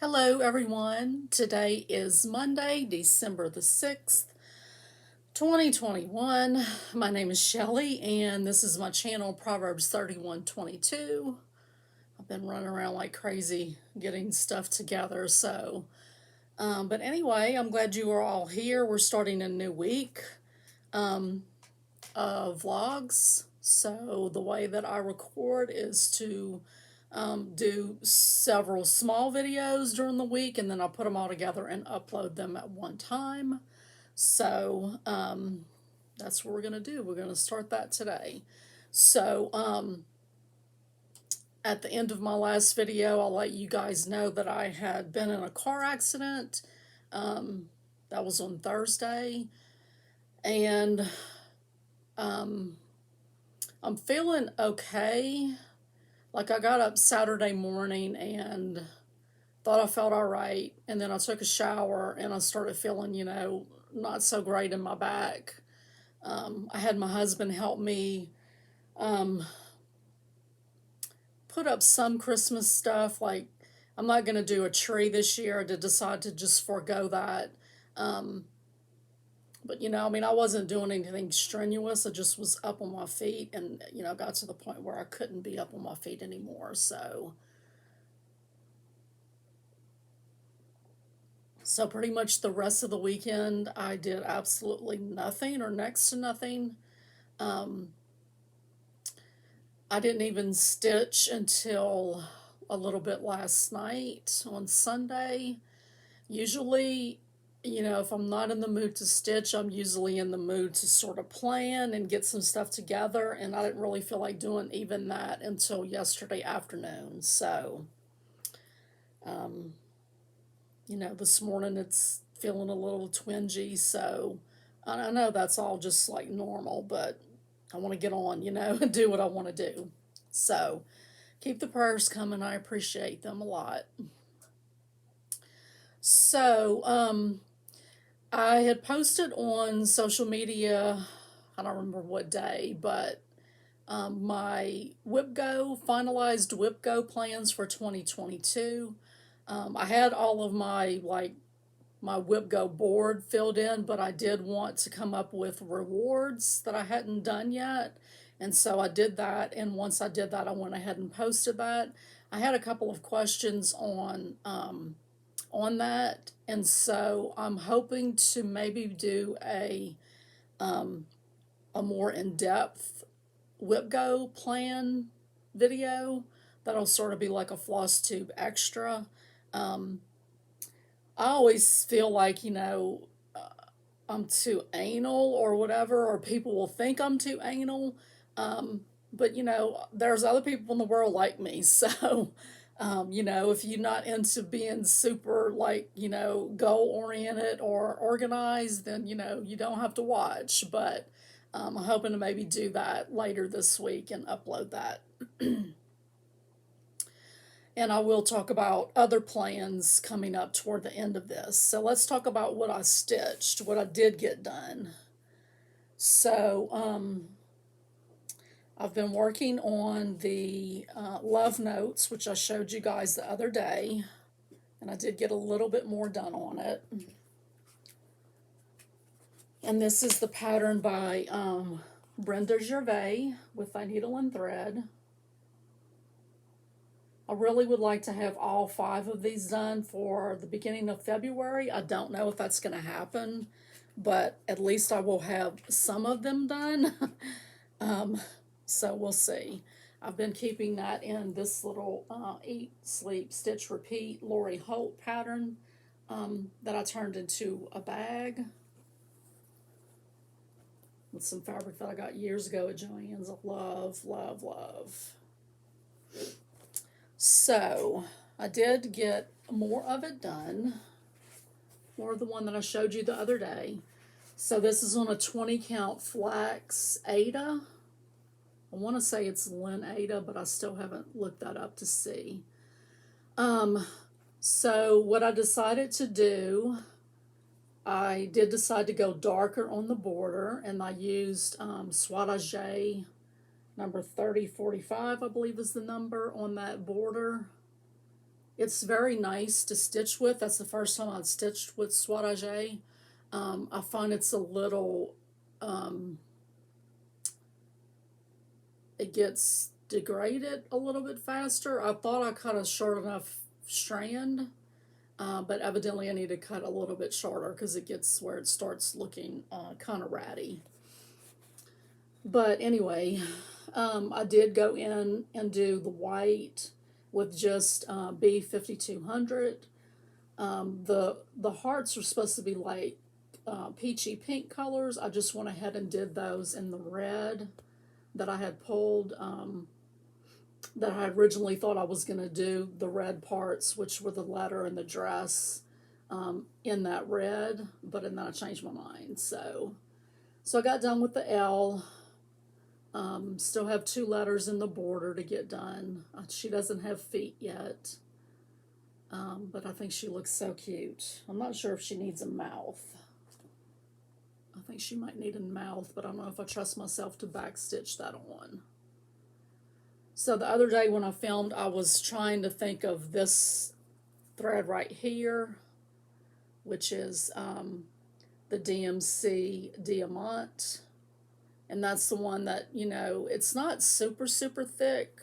Hello everyone. Today is Monday, December the 6th, 2021. My name is Shelly and this is my channel Proverbs 31:22. I've been running around like crazy getting stuff together, but anyway, I'm glad you are all here. We're starting a new week of vlogs. So the way that I record is to do several small videos during the week, and then I'll put them all together and upload them at one time. So that's what we're going to do. We're going to start that today. So at the end of my last video, I'll let you guys know that I had been in a car accident. That was on Thursday. And I'm feeling okay. Like, I got up Saturday morning and thought I felt all right, and then I took a shower and I started feeling, not so great in my back. I had my husband help me put up some Christmas stuff. Like, I'm not going to do a tree this year. I did decide to just forego that. But, I wasn't doing anything strenuous. I just was up on my feet and, got to the point where I couldn't be up on my feet anymore. So pretty much the rest of the weekend, I did absolutely nothing or next to nothing. I didn't even stitch until a little bit last night on Sunday. Usually, if I'm not in the mood to stitch, I'm usually in the mood to sort of plan and get some stuff together, and I didn't really feel like doing even that until yesterday afternoon. So, this morning it's feeling a little twingy, so I know that's all just like normal, but I want to get on, and do what I want to do. So, keep the prayers coming. I appreciate them a lot. So, I had posted on social media, I don't remember what day, but my finalized WIPGO plans for 2022. I had all of my WIPGO board filled in, but I did want to come up with rewards that I hadn't done yet. And so I did that, and once I did that, I went ahead and posted that. I had a couple of questions on that, and so I'm hoping to maybe do a more in-depth WIPGO plan video that'll sort of be like a FlossTube extra. I always feel like, I'm too anal or whatever, or people will think I'm too anal. But, there's other people in the world like me. So, if you're not into being super, goal oriented or organized, then, you don't have to watch. But I'm hoping to maybe do that later this week and upload that. And I will talk about other plans coming up toward the end of this. So let's talk about what I stitched, what I did get done. So I've been working on the love notes, which I showed you guys the other day, and I did get a little bit more done on it. And this is the pattern by Brenda Gervais with My Needle and Thread. I really would like to have all 5 of these done for the beginning of February. I don't know if that's going to happen, but at least I will have some of them done. So we'll see. I've been keeping that in this little Eat, Sleep, Stitch, Repeat Lori Holt pattern that I turned into a bag with some fabric that I got years ago at Joann's. I love, love, love. So I did get more of it done, more of the one that I showed you the other day. So this is on a 20 count flax Ada. I want to say it's Lynn Ada, but I still haven't looked that up to see. So what I decided to do, I did decide to go darker on the border, and I used Swatagé number 3045, I believe is the number on that border. It's very nice to stitch with. That's the first time I've stitched with Soirage. I find it's a little, um, it gets degraded a little bit faster. I thought I cut a short enough strand, but evidently I need to cut a little bit shorter because it gets where it starts looking kind of ratty. But anyway, I did go in and do the white with just B5200. The hearts are supposed to be like peachy pink colors. I just went ahead and did those in the red that I had pulled, that I originally thought I was going to do the red parts, which were the letter and the dress, in that red, but then I changed my mind. So I got done with the L. Still have 2 letters in the border to get done. She doesn't have feet yet, but I think she looks so cute. I'm not sure if she needs a mouth. I think she might need a mouth, but I don't know if I trust myself to backstitch that on. So the other day when I filmed, I was trying to think of this thread right here, which is the DMC Diamant. And that's the one that, it's not super, super thick,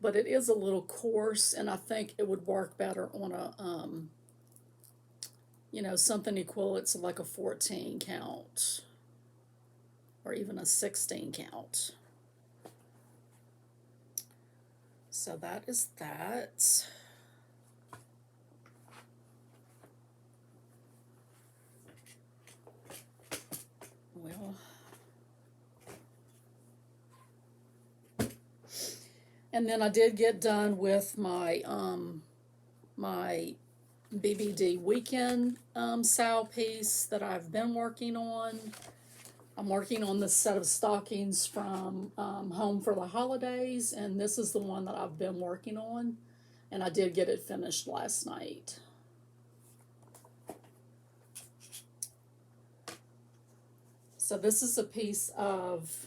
but it is a little coarse, and I think it would work better on a, something equivalent to like a 14 count, or even a 16 count. So that is that. Well, and then I did get done with my my BBD weekend sow piece that I've been working on. I'm working on this set of stockings from Home for the Holidays, and this is the one that I've been working on, and I did get it finished last night. So this is a piece of,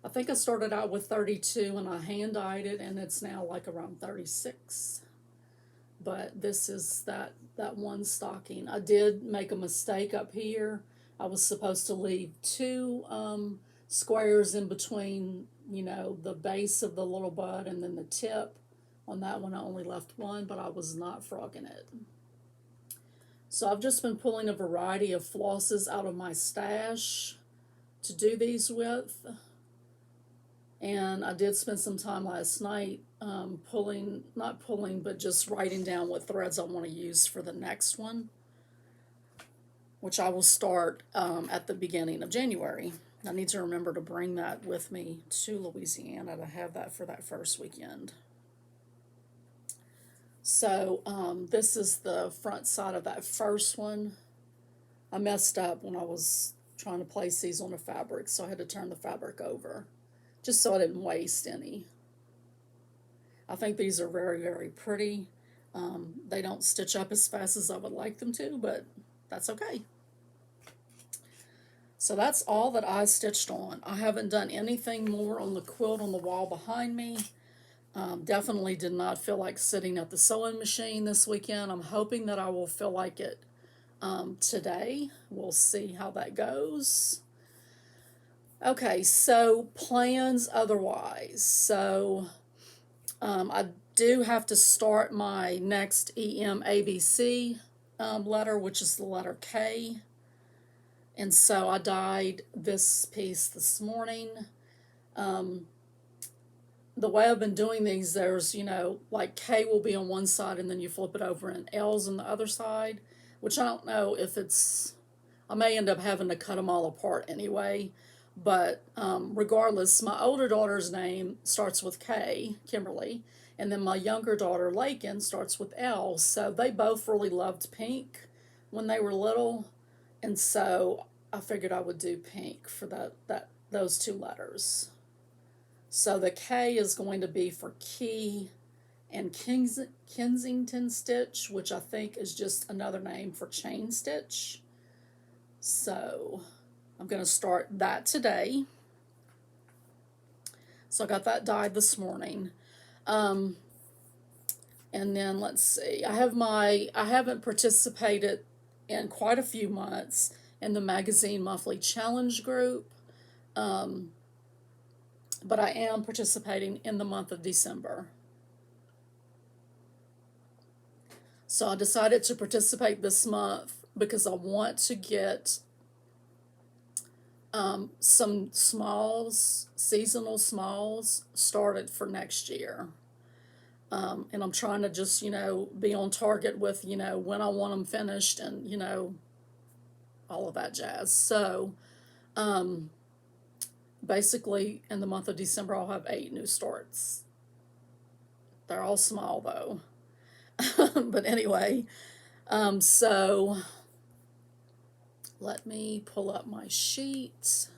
I think I started out with 32 and I hand-dyed it, and it's now like around 36. But this is that one stocking. I did make a mistake up here. I was supposed to leave 2 squares in between, the base of the little bud and then the tip. On that one I only left 1, but I was not frogging it. So I've just been pulling a variety of flosses out of my stash to do these with. And I did spend some time last night not pulling, but just writing down what threads I want to use for the next one, which I will start at the beginning of January. I need to remember to bring that with me to Louisiana to have that for that first weekend. So this is the front side of that first one. I messed up when I was trying to place these on the fabric, so I had to turn the fabric over, just so I didn't waste any. I think these are very, very pretty. They don't stitch up as fast as I would like them to, but that's okay. So that's all that I stitched on. I haven't done anything more on the quilt on the wall behind me. Definitely did not feel like sitting at the sewing machine this weekend. I'm hoping that I will feel like it today. We'll see how that goes. Okay, so plans otherwise. So I do have to start my next EMABC letter, which is the letter K. And so I dyed this piece this morning. The way I've been doing these, there's, like K will be on one side and then you flip it over and L's on the other side, which I don't know if I may end up having to cut them all apart anyway. But regardless, my older daughter's name starts with K, Kimberly, and then my younger daughter, Lakin, starts with L. So they both really loved pink when they were little, and so I figured I would do pink for those 2 letters. So the K is going to be for Key and Kensington Stitch, which I think is just another name for chain stitch. So I'm going to start that today. So I got that dyed this morning. And then let's see, I haven't participated in quite a few months in the magazine monthly challenge group, but I am participating in the month of December. So I decided to participate this month because I want to get some smalls, seasonal smalls, started for next year. And I'm trying to just, be on target with, when I want them finished and, all of that jazz. So basically, in the month of December, I'll have 8 new starts. They're all small, though. But anyway, so let me pull up my sheet.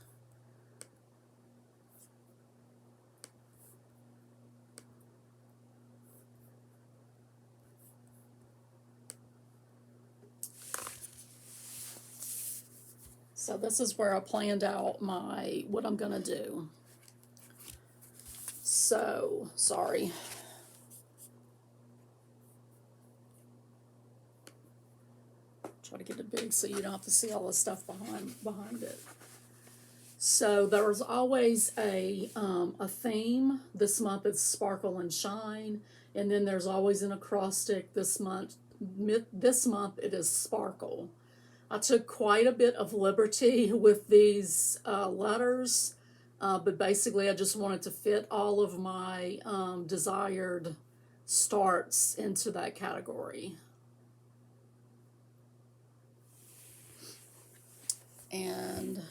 So this is where I planned out what I'm gonna do. So, sorry. Try to get it big so you don't have to see all the stuff behind it. So there's always a theme. This month it's sparkle and shine, and then there's always an acrostic. This month it is sparkle. I took quite a bit of liberty with these letters, but basically I just wanted to fit all of my desired starts into that category. And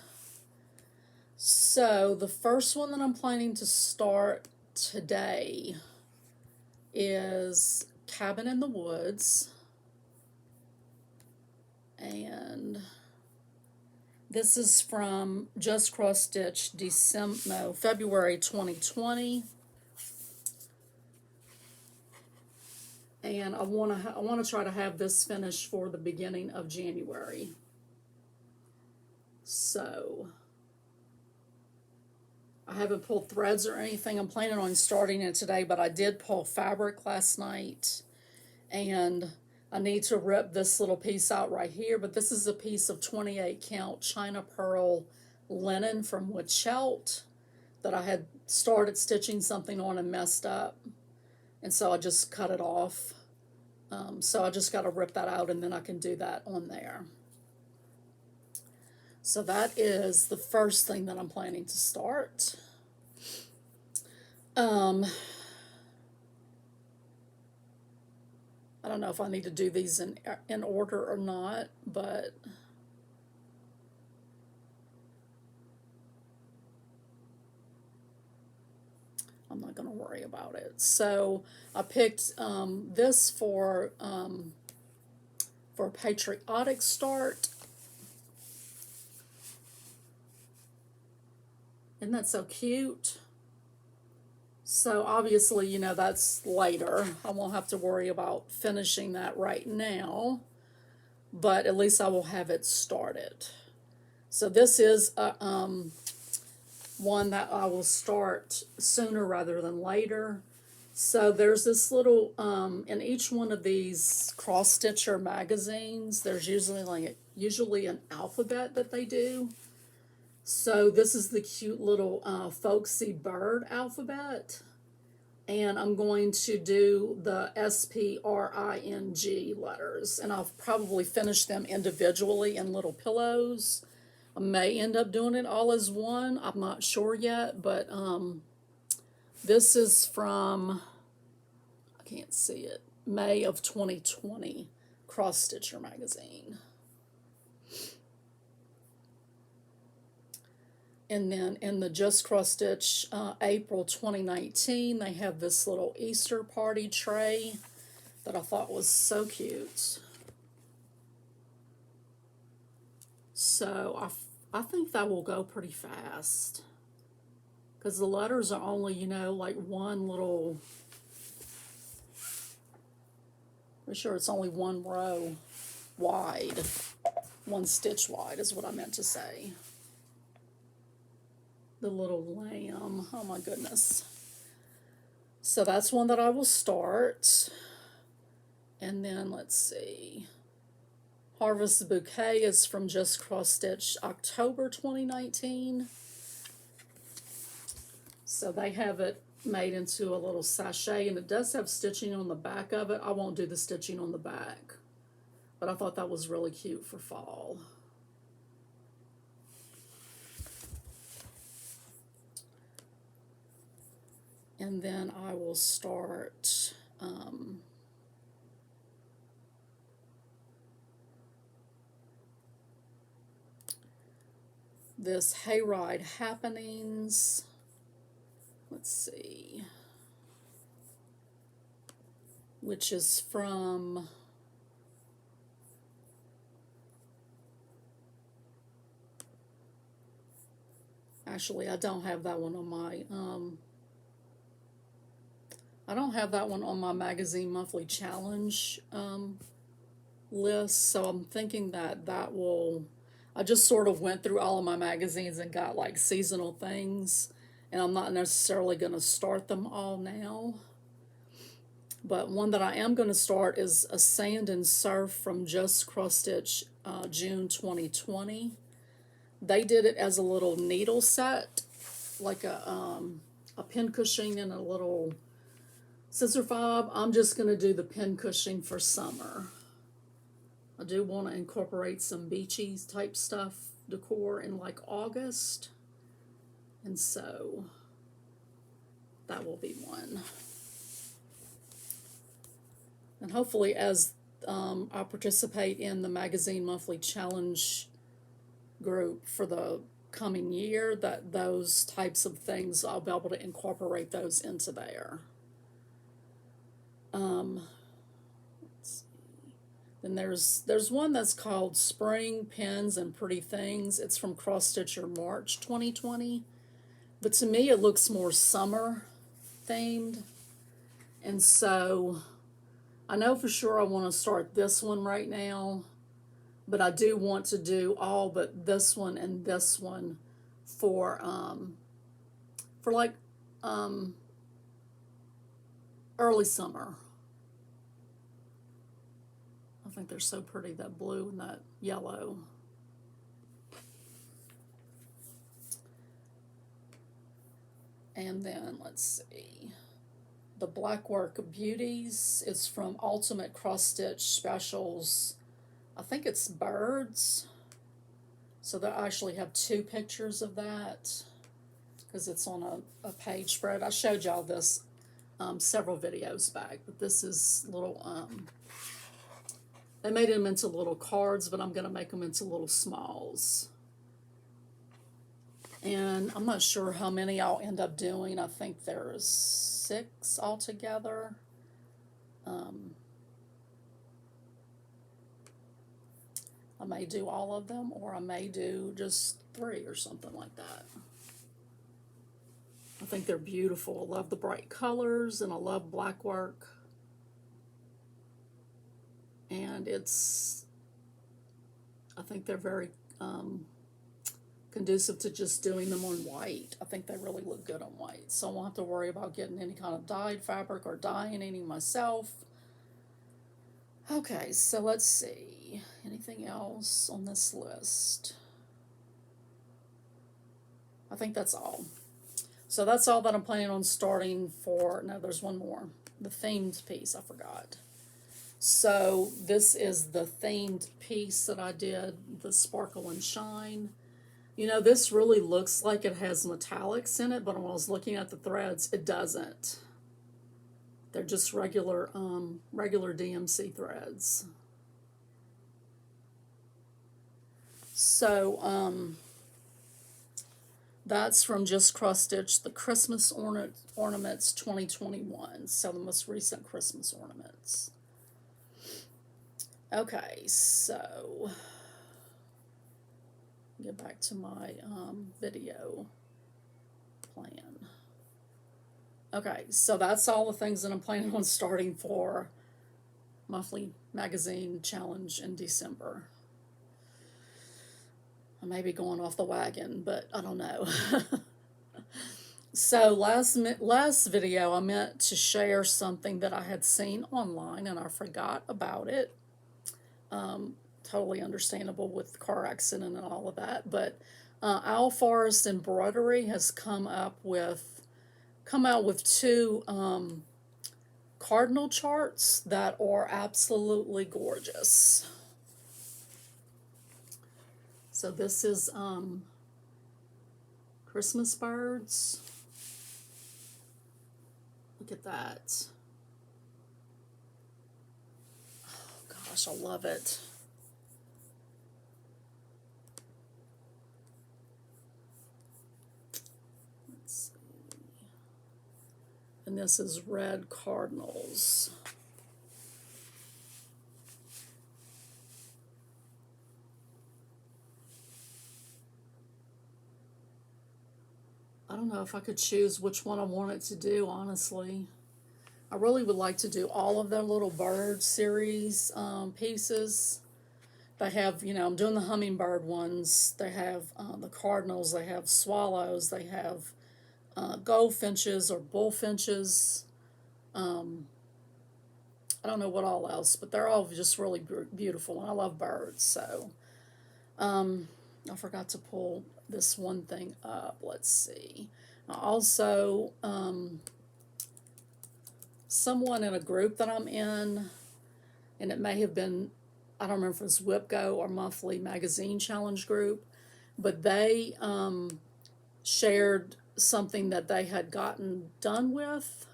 so the first one that I'm planning to start today is Cabin in the Woods. And this is from Just Cross Stitch, February 2020. And I want to try to have this finished for the beginning of January. So I haven't pulled threads or anything. I'm planning on starting it today, but I did pull fabric last night, and I need to rip this little piece out right here, but this is a piece of 28 count China Pearl linen from Wichelt that I had started stitching something on and messed up, and so I just cut it off. So I just got to rip that out, and then I can do that on there. So that is the first thing that I'm planning to start. I don't know if I need to do these in order or not, but I'm not going to worry about it. So I picked this for a patriotic start. Isn't that so cute? So obviously, that's later. I won't have to worry about finishing that right now, but at least I will have it started. So this is one that I will start sooner rather than later. So there's this little, in each one of these cross stitcher magazines, there's usually an alphabet that they do. So this is the cute little folksy bird alphabet, and I'm going to do the SPRING letters, and I'll probably finish them individually in little pillows. I may end up doing it all as one. I'm not sure yet, but this is from, I can't see it, May of 2020, Cross Stitcher magazine. And then in the Just Cross Stitch, April 2019, they have this little Easter party tray that I thought was so cute. So I think that will go pretty fast, because the letters are only, like one little, pretty sure it's only one row wide, one stitch wide is what I meant to say. The little lamb, oh my goodness. So that's one that I will start. And then let's see. Harvest Bouquet is from Just Cross Stitch, October 2019. So they have it made into a little sachet, and it does have stitching on the back of it. I won't do the stitching on the back, but I thought that was really cute for fall. And then I will start this Hayride Happenings. Let's see. Which is from actually, I don't have that one on my I don't have that one on my magazine monthly challenge list, so I'm thinking that that will, I just sort of went through all of my magazines and got like seasonal things, and I'm not necessarily going to start them all now. But one that I am going to start is a Sand and Surf from Just Cross Stitch, June 2020. They did it as a little needle set, like a pin cushion and a little scissor fob. I'm just going to do the pin cushion for summer. I do want to incorporate some beachy type stuff, decor in like August. And so that will be one. And hopefully as I participate in the magazine monthly challenge group for the coming year, that those types of things, I'll be able to incorporate those into there. Let's see. Then there's one that's called Spring Pins and Pretty Things. It's from Cross Stitcher March 2020. But to me it looks more summer themed. And so I know for sure I want to start this one right now, but I do want to do all but this one and this one for like early summer. I think they're so pretty, that blue and that yellow. And then let's see. The Blackwork Beauties is from Ultimate Cross Stitch Specials. I think it's birds. So they actually have two pictures of that because it's on a page spread. I showed y'all this several videos back, but this is little, they made them into little cards, but I'm going to make them into little smalls. And I'm not sure how many I'll end up doing. I think there's 6 altogether. I may do all of them, or I may do just 3 or something like that. I think they're beautiful. I love the bright colors, and I love black work. And I think they're very conducive to just doing them on white. I think they really look good on white. So I won't have to worry about getting any kind of dyed fabric or dyeing any myself. Okay, so let's see. Anything else on this list? I think that's all. So that's all that I'm planning on starting for. No, there's one more. The themed piece, I forgot. So this is the themed piece that I did, the Sparkle and Shine. You know, this really looks like it has metallics in it, but when I was looking at the threads, it doesn't. They're just regular DMC threads. So that's from Just Cross Stitch, the Christmas Ornaments 2021. So the most recent Christmas ornaments. Okay, so get back to my video plan. Okay, so that's all the things that I'm planning on starting for monthly magazine challenge in December. I may be going off the wagon, but I don't know. So last video I meant to share something that I had seen online and I forgot about it. Totally understandable with car accident and all of that, but Owl Forest Embroidery has come out with two cardinal charts that are absolutely gorgeous. So this is Christmas birds. Look at that. Oh gosh, I love it. Let's see. And this is red cardinals. I don't know if I could choose which one I wanted to do, honestly. I really would like to do all of their little bird series pieces. They have, I'm doing the hummingbird ones. They have the cardinals. They have swallows. They have goldfinches or bullfinches. I don't know what all else, but they're all just really beautiful, and I love birds. So I forgot to pull this one thing up. Let's see. Also, someone in a group that I'm in, and it may have been, I don't remember if it was WhipGo or Monthly Magazine Challenge group, but they shared something that they had gotten done with.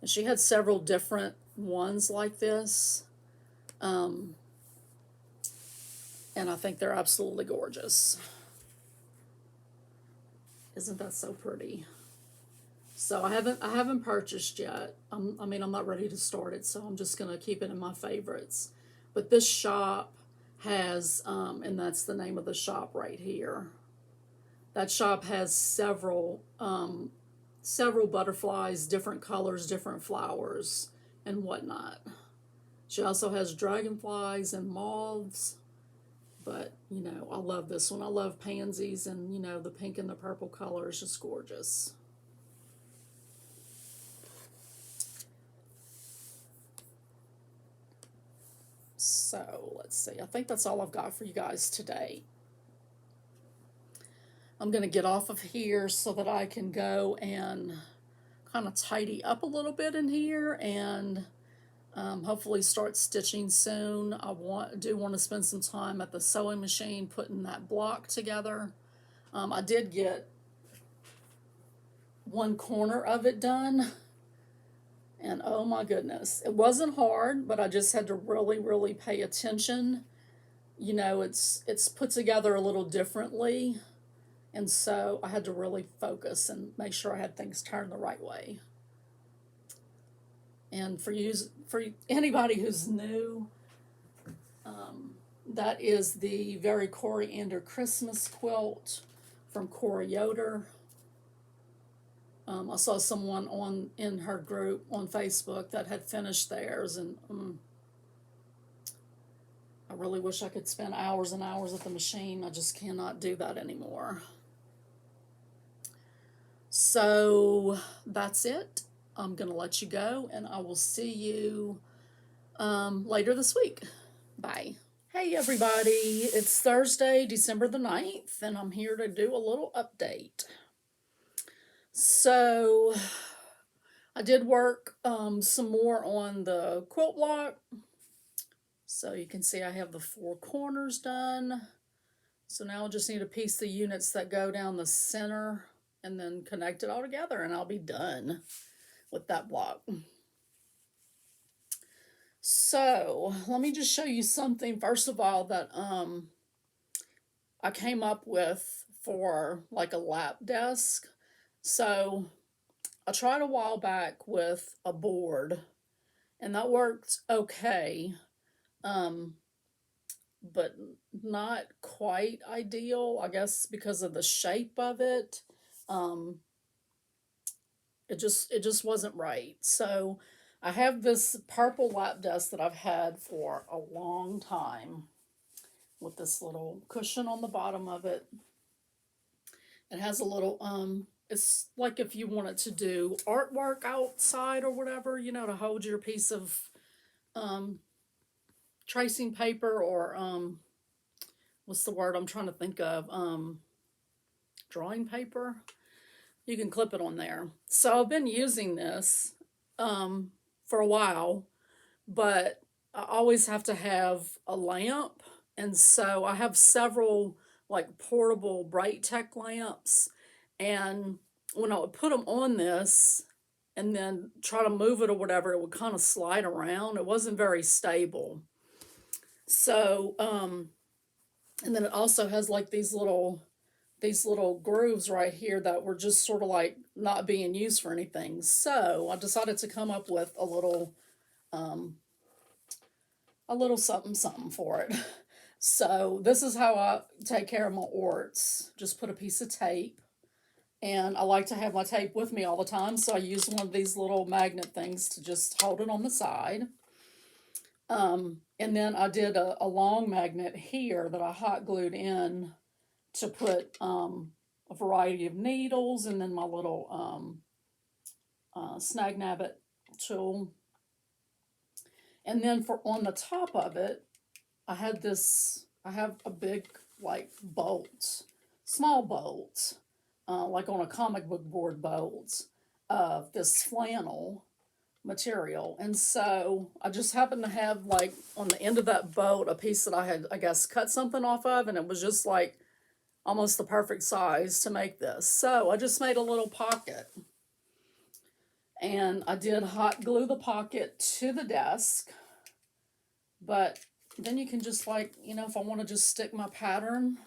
And she had several different ones like this. And I think they're absolutely gorgeous. Isn't that so pretty? So I haven't purchased yet. I'm not ready to start it, so I'm just gonna keep it in my favorites. But this shop has, and that's the name of the shop right here. That shop has several butterflies, different colors, different flowers, and whatnot. She also has dragonflies and moths. But, I love this one. I love pansies, and, the pink and the purple color is just gorgeous. So, let's see. I think that's all I've got for you guys today. I'm going to get off of here so that I can go and kind of tidy up a little bit in here and hopefully start stitching soon. I do want to spend some time at the sewing machine putting that block together. I did get one corner of it done, and oh my goodness, it wasn't hard, but I just had to really, really pay attention. It's put together a little differently, and so I had to really focus and make sure I had things turned the right way. And for anybody who's new, that is the Very Coriander Christmas quilt from Cora Yoder. I saw someone in her group on Facebook that had finished theirs, and I really wish I could spend hours and hours at the machine. I just cannot do that anymore. So that's it. I'm going to let you go, and I will see you later this week. Bye. Hey everybody, it's Thursday, December the 9th, and I'm here to do a little update. So, I did work some more on the quilt block. So you can see I have the 4 corners done. So now I'll just need to piece the units that go down the center and then connect it all together, and I'll be done with that block. So let me just show you something first of all that I came up with for like a lap desk. So I tried a while back with a board, and that worked okay, but not quite ideal, I guess, because of the shape of it. It just wasn't right. So I have this purple lap desk that I've had for a long time with this little cushion on the bottom of it. It has a little it's like if you wanted to do artwork outside or whatever, you know, to hold your piece of um, tracing paper or what's the word I'm trying to think of? Drawing paper. You can clip it on there. So I've been using this for a while, but I always have to have a lamp. And so I have several like portable Bright Tech lamps. And when I would put them on this and then try to move it or whatever, it would kind of slide around. It wasn't very stable. So, and then it also has like these little grooves right here that were just sort of like not being used for anything. So I decided to come up with a little something something for it. So this is how I take care of my orts. Just put a piece of tape, and I like to have my tape with me all the time, so I use one of these little magnet things to just hold it on the side. And then I did a long magnet here that I hot glued in to put a variety of needles, and then my little snag nabbit tool. And then for on the top of it, I have a big like bolt, small bolt, like on a comic book board bolt of this flannel material. And so I just happened to have like on the end of that bolt a piece that I had, I guess, cut something off of, and it was just like almost the perfect size to make this. So I just made a little pocket. And I did hot glue the pocket to the desk. But then you can just like, you know, if I want to just stick my pattern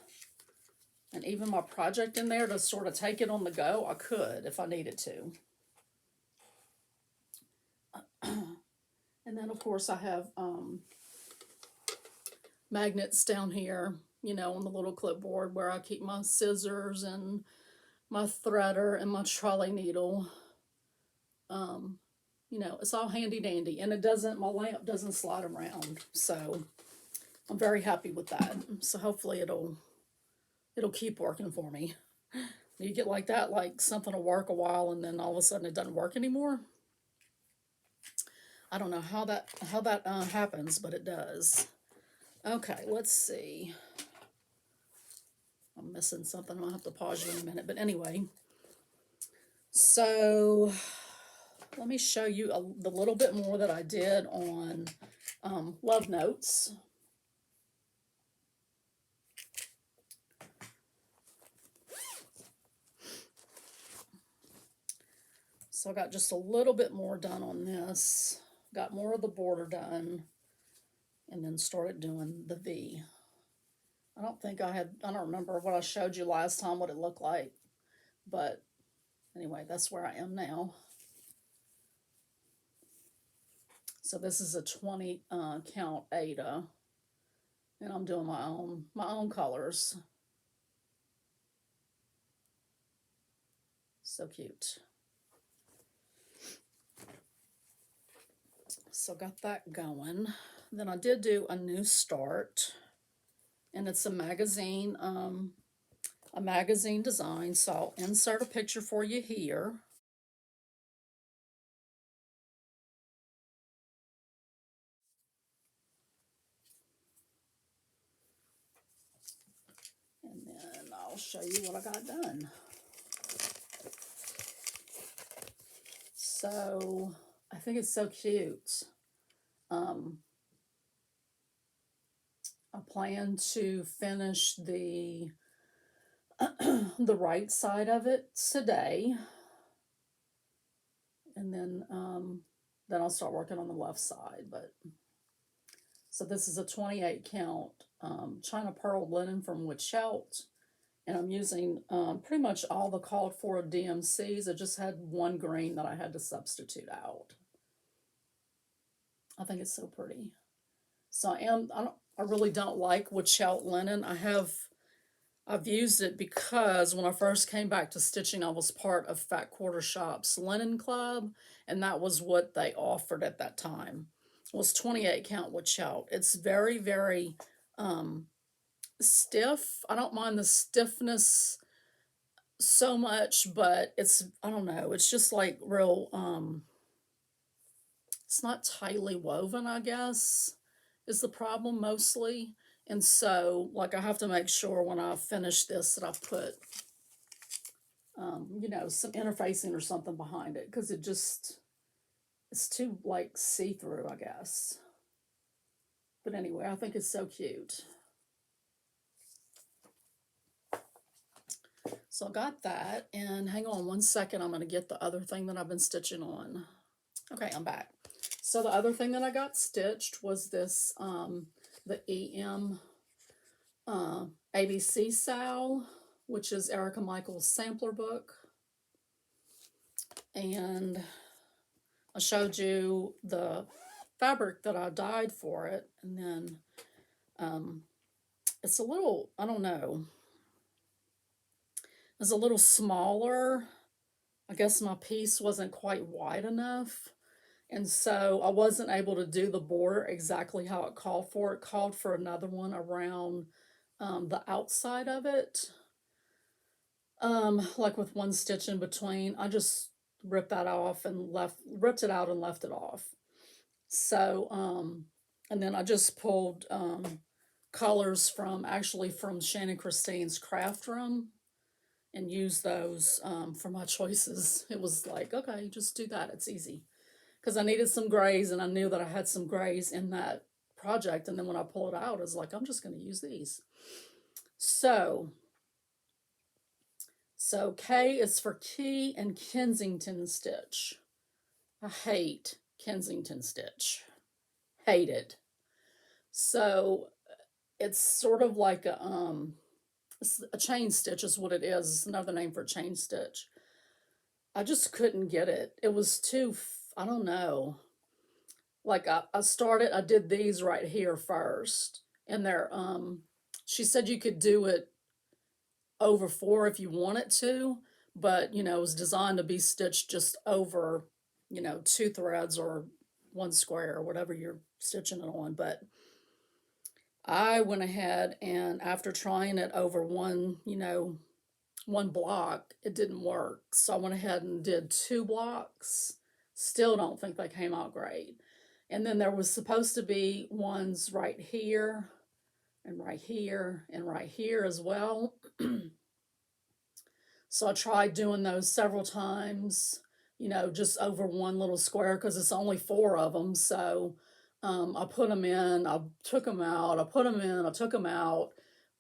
and even my project in there to sort of take it on the go, I could if I needed to. And then of course I have magnets down here, you know, on the little clipboard where I keep my scissors and my threader and my trolley needle. You know, it's all handy dandy, and my lamp doesn't slide around. So I'm very happy with that. So hopefully it'll keep working for me. You get like that, like something will work a while and then all of a sudden it doesn't work anymore. I don't know how that happens, but it does. Okay, let's see. I'm missing something. I'll have to pause you in a minute. But anyway, so let me show you the little bit more that I did on love notes. So I got just a little bit more done on this. Got more of the border done. And then started doing the V. I don't remember what I showed you last time, what it looked like. But anyway, that's where I am now. So this is a 20 count Ada, and I'm doing my own colors. So cute. So got that going. Then I did do a new start, and it's a magazine design. So I'll insert a picture for you here. And then I'll show you what I got done. So I think it's so cute. I plan to finish the the right side of it today, and then I'll start working on the left side. But so this is a 28 count China Pearl linen from Witchout, and I'm using pretty much all the called for DMCs. I just had one green that I had to substitute out. I think it's so pretty. So I really don't like Witchout linen. I've used it because when I first came back to stitching, I was part of Fat Quarter Shop's Linen Club, and that was what they offered at that time. It was 28 count Witchout. It's very, very stiff. I don't mind the stiffness so much, but I don't know, it's just like real, it's not tightly woven, I guess, is the problem mostly. And so, like, I have to make sure when I finish this that I put, some interfacing or something behind it, because it's too, like, see-through, I guess. But anyway, I think it's so cute. So I got that, and hang on one second, I'm going to get the other thing that I've been stitching on. Okay, I'm back. So the other thing that I got stitched was this, the EM ABC Sal, which is Erica Michaels' sampler book. And I showed you the fabric that I dyed for it, and then it's a little, I don't know, it's a little smaller. I guess my piece wasn't quite wide enough, and so I wasn't able to do the border exactly how it called for. It called for another one around the outside of it, like with one stitch in between. I just ripped that off and ripped it out and left it off. So, and then I just pulled colors from Shannon Christine's craft room and used those for my choices. It was like, okay, just do that. It's easy. Because I needed some grays, and I knew that I had some grays in that project. And then when I pull it out, I was like, I'm just going to use these. So K is for Key and Kensington Stitch. I hate Kensington Stitch. Hate it. So it's sort of like a chain stitch is what it is. It's another name for chain stitch. I just couldn't get it. It was too, I don't know. Like I did these right here first. And she said you could do it over 4 if you wanted to, but, it was designed to be stitched just over, 2 threads or 1 square or whatever you're stitching it on. But I went ahead, and after trying it over one block, it didn't work. So I went ahead and did 2 blocks. Still don't think they came out great. And then there was supposed to be ones right here and right here and right here as well. So I tried doing those several times, just over one little square, because it's only 4 of them. So I put them in, I took them out, I put them in, I took them out,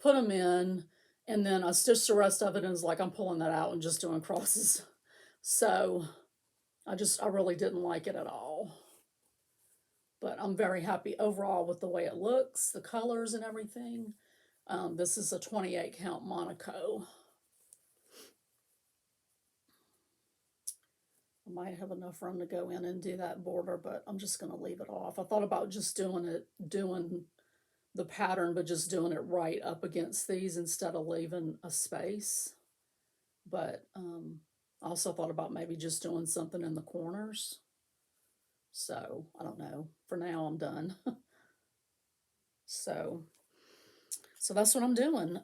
put them in, and then I stitched the rest of it, and it's like I'm pulling that out and just doing crosses. So I really didn't like it at all. But I'm very happy overall with the way it looks, the colors and everything. This is a 28 count Monaco. I might have enough room to go in and do that border, but I'm just going to leave it off. I thought about just doing the pattern, but just doing it right up against these instead of leaving a space. But I also thought about maybe just doing something in the corners. So I don't know. For now, I'm done. So that's what I'm doing.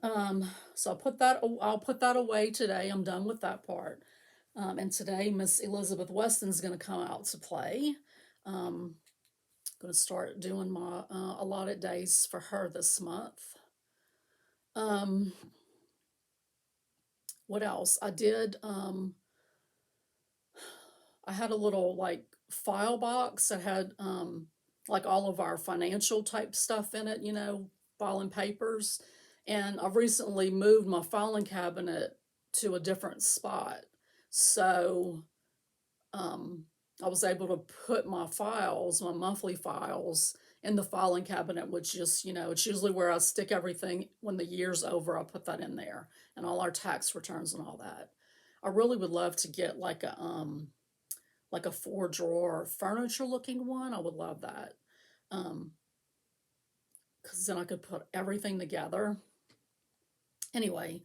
So I'll put that away today. I'm done with that part. And today, Miss Elizabeth Weston's going to come out to play. Going to start doing my allotted days for her this month. What else? I did, I had a little, like, file box that had, like, all of our financial type stuff in it, filing papers. And I've recently moved my filing cabinet to a different spot. So I was able to put my monthly files, in the filing cabinet, which just, it's usually where I stick everything when the year's over. I'll put that in there, and all our tax returns and all that. I really would love to get like a 4-drawer furniture looking one. I would love that. Because then I could put everything together. Anyway,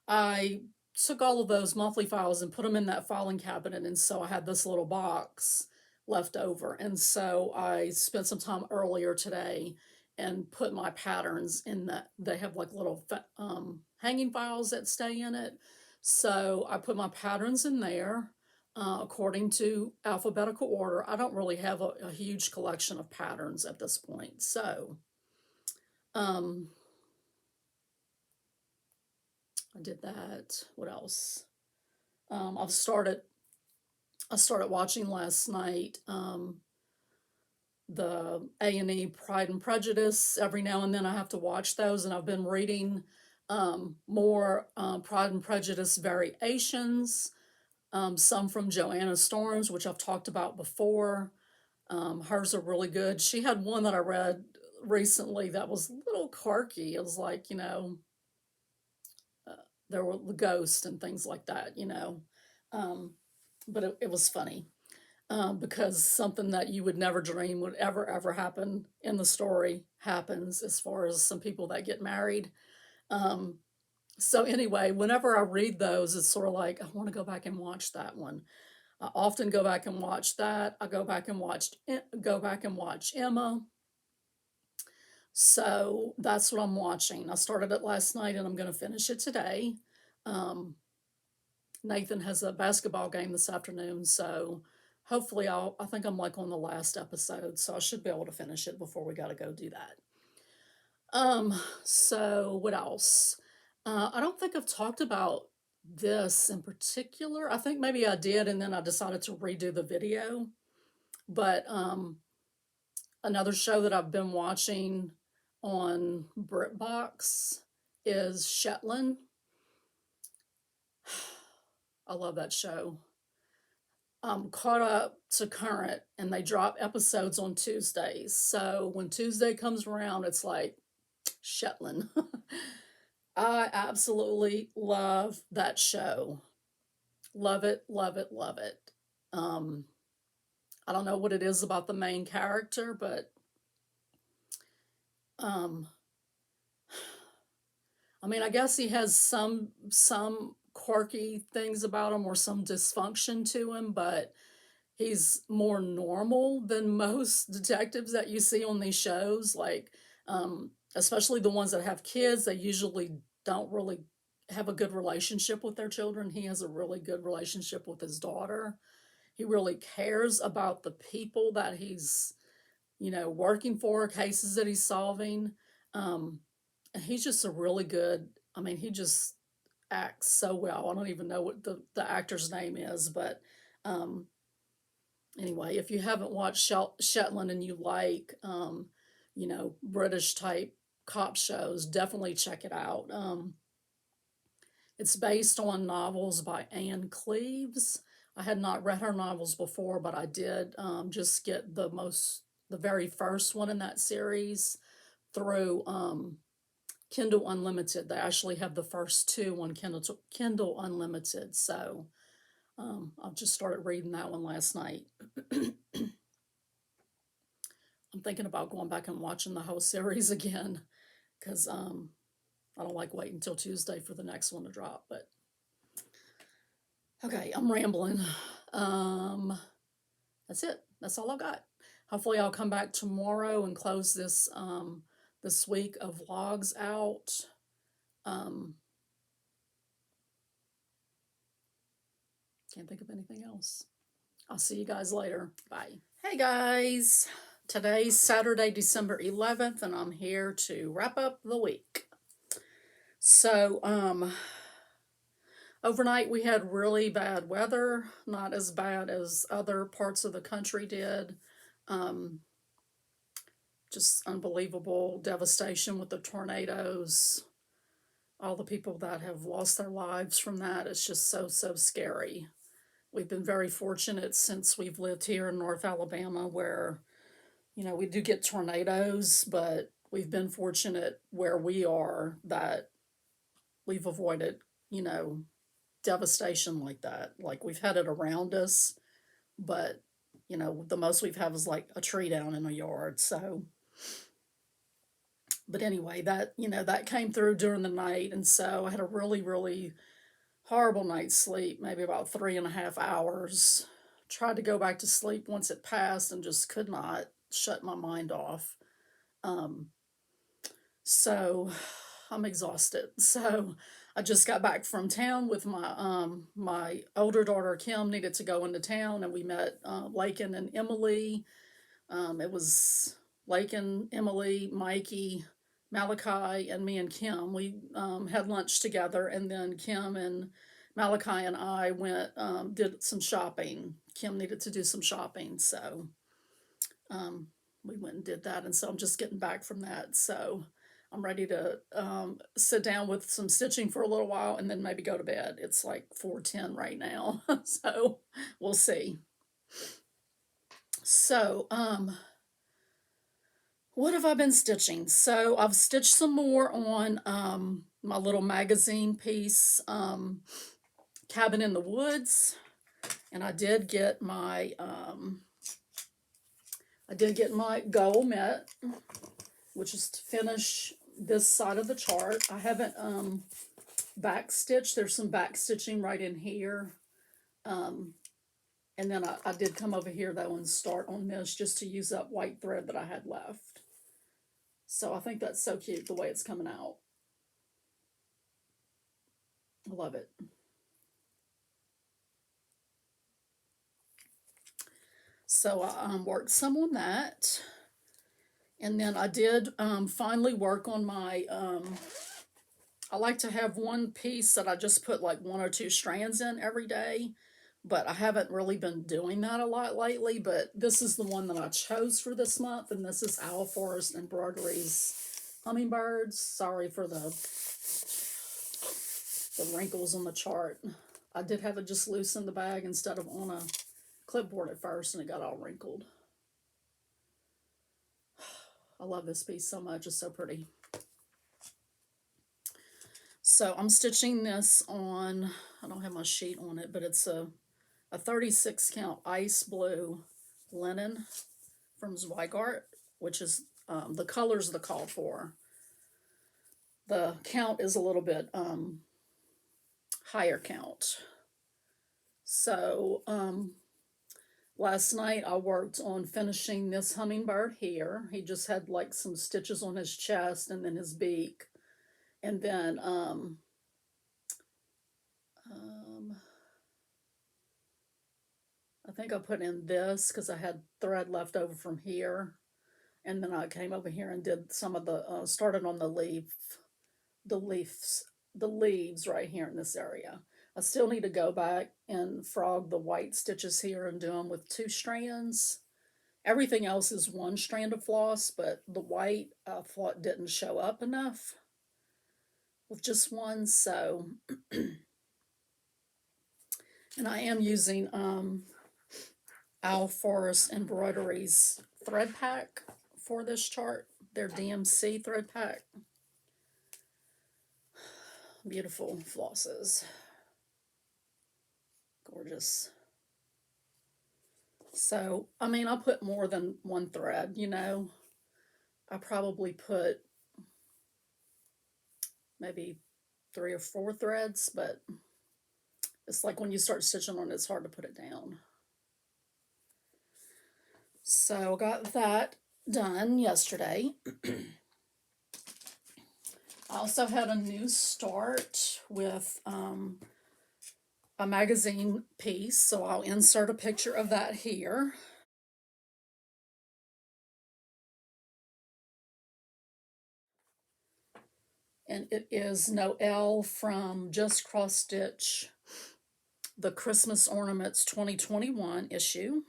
I took all of those monthly files and put them in that filing cabinet, and so I had this little box left over. And so I spent some time earlier today and put my patterns in that. They have like little hanging files that stay in it. So I put my patterns in there according to alphabetical order. I don't really have a huge collection of patterns at this point. So um, I did that. What else? I started watching last night the A&E Pride and Prejudice. Every now and then I have to watch those, and I've been reading more Pride and Prejudice variations, some from Joanna Storms, which I've talked about before. Hers are really good. She had one that I read recently that was a little quirky. It was like, there were the ghosts and things like that. Um, but it was funny. Because something that you would never dream would ever happen in the story happens, as far as some people that get married. Um, so anyway, whenever I read those, it's sort of like I want to go back and watch that one. I often go back and watch that. I go back and watch Emma. So that's what I'm watching. I started it last night and I'm going to finish it today. Um, Nathan has a basketball game this afternoon, so hopefully I think I'm like on the last episode, so I should be able to finish it before we got to go do that. So what else? I don't think I've talked about this in particular. I think maybe I did, and then I decided to redo the video. But another show that I've been watching on BritBox is Shetland. I love that show. I'm caught up to current, and they drop episodes on Tuesdays. So when Tuesday comes around, it's like Shetland. I absolutely love that show. Love it, love it, love it. Um, I don't know what it is about the main character, but um, I mean, I guess he has some quirky things about him or some dysfunction to him, but he's more normal than most detectives that you see on these shows. Like, especially the ones that have kids, they usually don't really have a good relationship with their children. He has a really good relationship with his daughter. He really cares about the people that he's, working for, cases that he's solving. Um, and he's just a really good, I mean, he just acts so well. I don't even know what the actor's name is, but um, anyway, if you haven't watched Shetland and you like, British type cop shows, definitely check it out. It's based on novels by Anne Cleeves. I had not read her novels before, but I did just get the very first one in that series through Kindle Unlimited. They actually have the first two on Kindle Unlimited. So I've just started reading that one last night. I'm thinking about going back and watching the whole series again because I don't like waiting until Tuesday for the next one to drop. But okay, I'm rambling. That's it. That's all I've got. Hopefully, I'll come back tomorrow and close this week of vlogs out. Can't think of anything else. I'll see you guys later. Bye. Hey guys. Today's Saturday, December 11th, and I'm here to wrap up the week. So, overnight we had really bad weather, not as bad as other parts of the country did. Just unbelievable devastation with the tornadoes. All the people that have lost their lives from that, it's just so scary. We've been very fortunate since we've lived here in North Alabama where, we do get tornadoes, but we've been fortunate where we are that we've avoided, devastation like that. Like we've had it around us, but, the most we've had is like a tree down in a yard. So, but anyway, that came through during the night. And so I had a really, really horrible night's sleep, maybe about 3.5 hours. Tried to go back to sleep once it passed and just could not shut my mind off. So I'm exhausted. So I just got back from town with my older daughter Kim needed to go into town, and we met Lakin and Emily. It was Lakin, Emily, Mikey, Malachi, and me and Kim. We had lunch together, and then Kim and Malachi and I went did some shopping. Kim needed to do some shopping, so um, we went and did that. And so I'm just getting back from that. So I'm ready to sit down with some stitching for a little while and then maybe go to bed. It's like 4:10 right now, so we'll see. So, what have I been stitching? So I've stitched some more on my little magazine piece, Cabin in the Woods, and I did get my goal met, which is to finish this side of the chart. I haven't back stitched. There's some back stitching right in here. And then I did come over here though and start on this just to use up white thread that I had left. So I think that's so cute the way it's coming out. I love it. So I worked some on that. And then I did finally work on my, I like to have one piece that I just put like 1 or 2 strands in every day. But I haven't really been doing that a lot lately. But this is the one that I chose for this month. And this is Owl Forest Embroidery's Hummingbirds. Sorry for the wrinkles on the chart. I did have it just loose in the bag instead of on a clipboard at first, and it got all wrinkled. I love this piece so much. It's so pretty. So I'm stitching this on, I don't have my sheet on it, but it's a 36 count ice blue linen from Zweigart, which is the colors the call for. The count is a little bit higher count. So last night I worked on finishing this hummingbird here. He just had like some stitches on his chest and then his beak. And then I think I put in this because I had thread left over from here. And then I came over here and did some of the, started on the leaves right here in this area. I still need to go back and frog the white stitches here and do them with 2 strands. Everything else is 1 strand of floss, but the white I thought didn't show up enough with just 1, so and I am using Owl Forest Embroidery's thread pack for this chart, their DMC thread pack. Beautiful flosses. Gorgeous. So, I mean, I'll put more than 1 thread, you know. I probably put maybe 3 or 4 threads, but it's like when you start stitching on it, it's hard to put it down. So I got that done yesterday. I also had a new start with a magazine piece, so I'll insert a picture of that here. And it is Noelle from Just Cross Stitch, the Christmas Ornaments 2021 issue.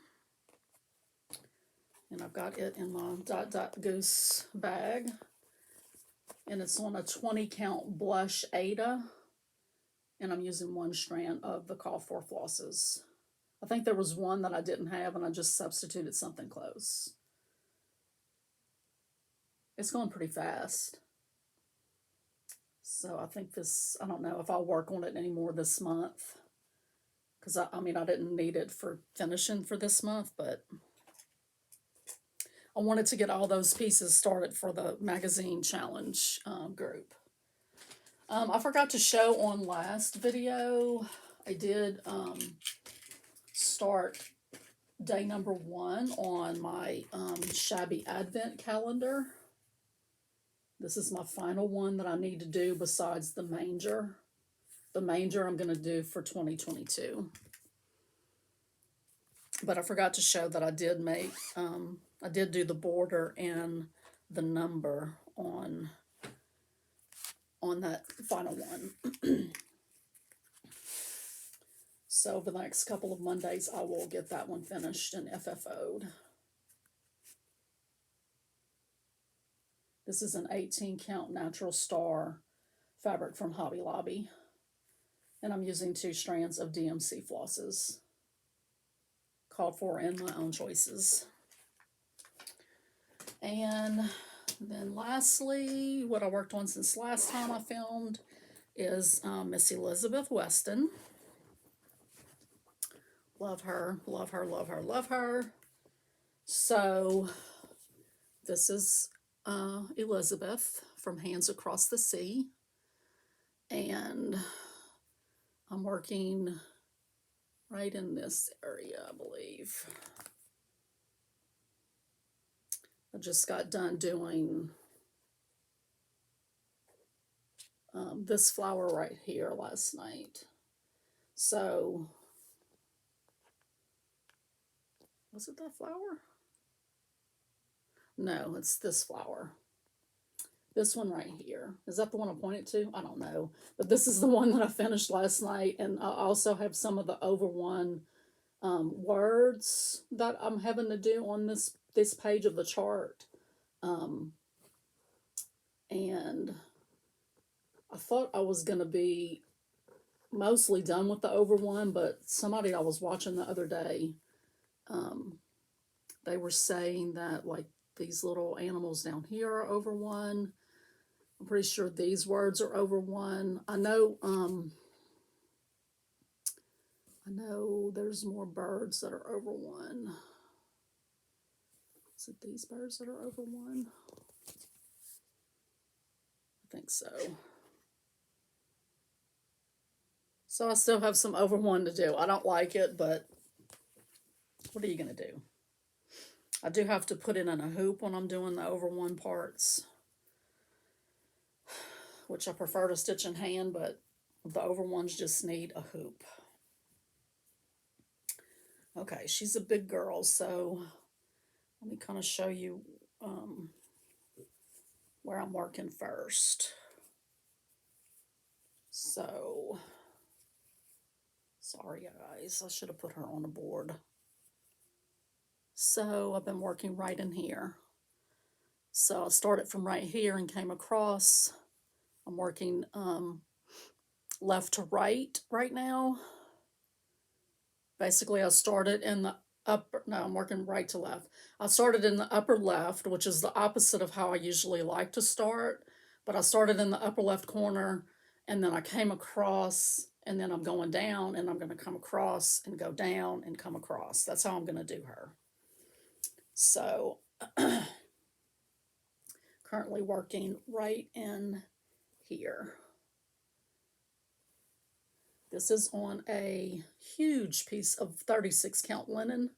And I've got it in my Dot Dot Goose bag. And it's on a 20 count blush Ada. And I'm using 1 strand of the call for flosses. I think there was 1 that I didn't have and I just substituted something close. It's going pretty fast. So I think this, I don't know if I'll work on it anymore this month. Because I mean, I didn't need it for finishing for this month, but I wanted to get all those pieces started for the magazine challenge group. I forgot to show on last video, I did start day number 1 on my shabby advent calendar. This is my final one that I need to do besides the manger. The manger I'm going to do for 2022. But I forgot to show that I did make, I did do the border and the number on that final one. So over the next couple of Mondays, I will get that one finished and FFO'd. This is an 18 count natural star fabric from Hobby Lobby. And I'm using 2 strands of DMC flosses. Called for in my own choices. And then lastly, what I worked on since last time I filmed is Miss Elizabeth Weston. Love her, love her, love her, love her. So this is Elizabeth from Hands Across the Sea. And I'm working right in this area, I believe. I just got done doing this flower right here last night. So, was it that flower? No, it's this flower. This one right here. Is that the one I pointed to? I don't know. But this is the one that I finished last night. And I also have some of the over one words that I'm having to do on this page of the chart. And I thought I was going to be mostly done with the over one, but somebody I was watching the other day, they were saying that like these little animals down here are over one. I'm pretty sure these words are over one. I know there's more birds that are over one. Is it these birds that are over one? I think so. So I still have some over one to do. I don't like it, but what are you going to do? I do have to put it in a hoop when I'm doing the over one parts, which I prefer to stitch in hand, but the over ones just need a hoop. Okay, she's a big girl, so let me kind of show you where I'm working first. So, sorry guys, I should have put her on the board. So I've been working right in here. So I started from right here and came across. I'm working left to right now. Basically, I started in the I'm working right to left. I started in the upper left, which is the opposite of how I usually like to start. But I started in the upper left corner, and then I came across, and then I'm going down, and I'm going to come across and go down and come across. That's how I'm going to do her. So, currently working right in here. This is on a huge piece of 36 count linen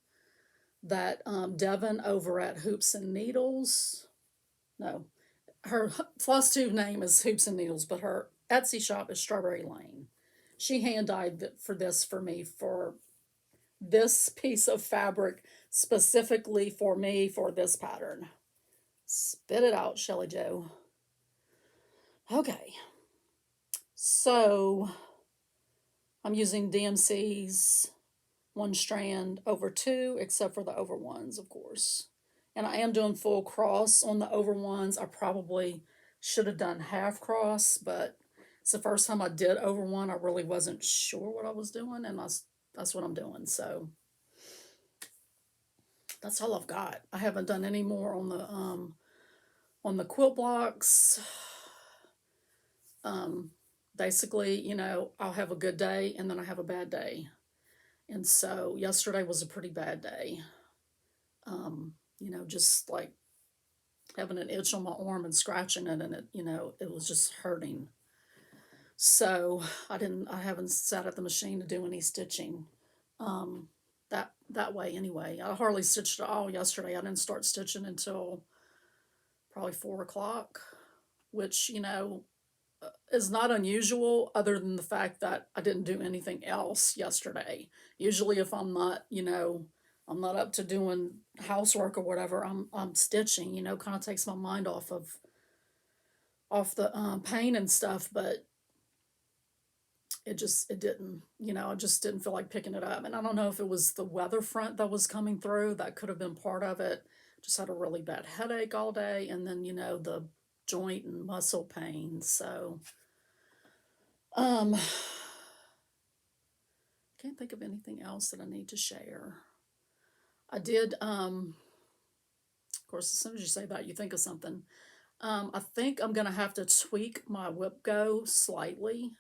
that Devin over at Hoops and Needles, no, her FlossTube name is Hoops and Needles, but her Etsy shop is Strawberry Lane. She hand dyed this for me for this piece of fabric specifically for me for this pattern. Spit it out, Shelly Jo. Okay, so I'm using DMC's 1 strand over 2, except for the over ones, of course. And I am doing full cross on the over ones. I probably should have done half cross, but it's the first time I did over one. I really wasn't sure what I was doing, and that's what I'm doing. So that's all I've got. I haven't done any more on the quilt blocks. Basically, you know, I'll have a good day and then I have a bad day. And so yesterday was a pretty bad day. You know, just like having an itch on my arm and scratching it, and it, you know, it was just hurting. So I haven't sat at the machine to do any stitching. That way anyway. I hardly stitched at all yesterday. I didn't start stitching until probably 4 o'clock, which, you know, is not unusual, other than the fact that I didn't do anything else yesterday. Usually, if I'm not, I'm not up to doing housework or whatever, I'm stitching. Kind of takes my mind off the pain and stuff. But it didn't. I just didn't feel like picking it up. And I don't know if it was the weather front that was coming through. That could have been part of it. Just had a really bad headache all day, and then the joint and muscle pain. So can't think of anything else that I need to share. I did, of course, as soon as you say that, you think of something. I think I'm going to have to tweak my whip go slightly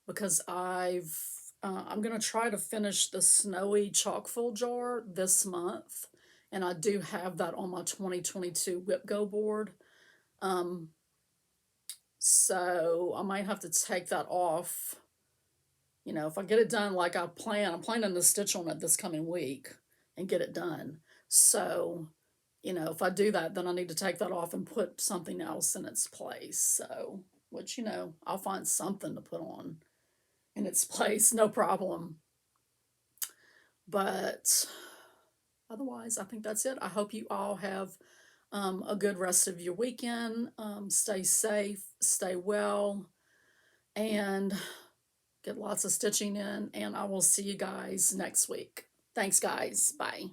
because I'm going to try to finish the snowy chock-full jar this month. And I do have that on my 2022 whip go board. So I might have to take that off. If I get it done like I'm planning to stitch on it this coming week and get it done. So, if I do that, then I need to take that off and put something else in its place. So, which, I'll find something to put on in its place, no problem. But otherwise, I think that's it. I hope you all have a good rest of your weekend. Stay safe, stay well, and get lots of stitching in. And I will see you guys next week. Thanks, guys. Bye.